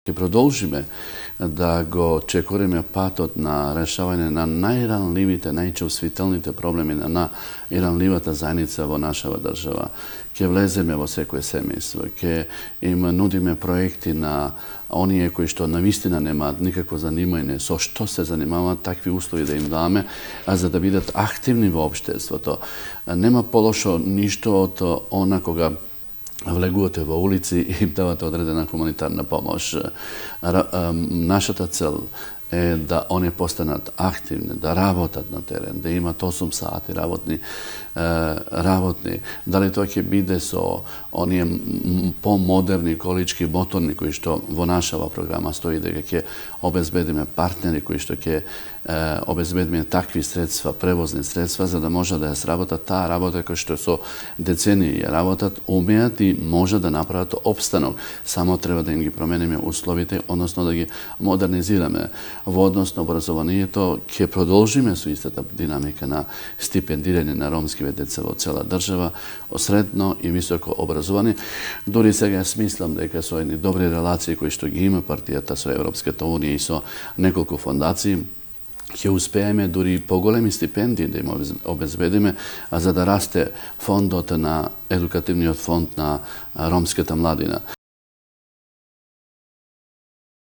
Продолжиме да го чекориме патот на решавање на најранливите, најчувствителните проблеми на најранливата заедница во нашава држава. Ќе влеземе во секое семејство, ќе им нудиме проекти на оние кои што навистина немаат никакво занимање со што се занимаваат, такви услови да им даме, а за да бидат активни во општеството. Нема полошо ништо од она кога влегувате во улици и им давате одредена хуманитарна помош. Нашата цел е да они постанат активни, да работат на терен, да имат 8 сати работни. Дали тоа ќе биде со оние помодерни колички моторни кои што во нашава програма стои дека ќе обезбедиме партнери кои што ќе обезбедиме такви средства, превозни средства, за да може да ја сработат таа работа која што со децении ја работат, умеат и може да направат обстанок. Само треба да им ги промениме условите, односно да ги модернизираме. Во однос на образованието ќе продолжиме со истата динамика на стипендирање на ромскиве деца во цела држава, средно и високо образовани. Дури сега смислам дека со едни добри релации кои што ги има партијата со Европската унија и со неколку фондации, ќе успееме дури поголеми стипендии да им обезбедиме, а за да расте фондот на едукативниот фонд на ромската младина.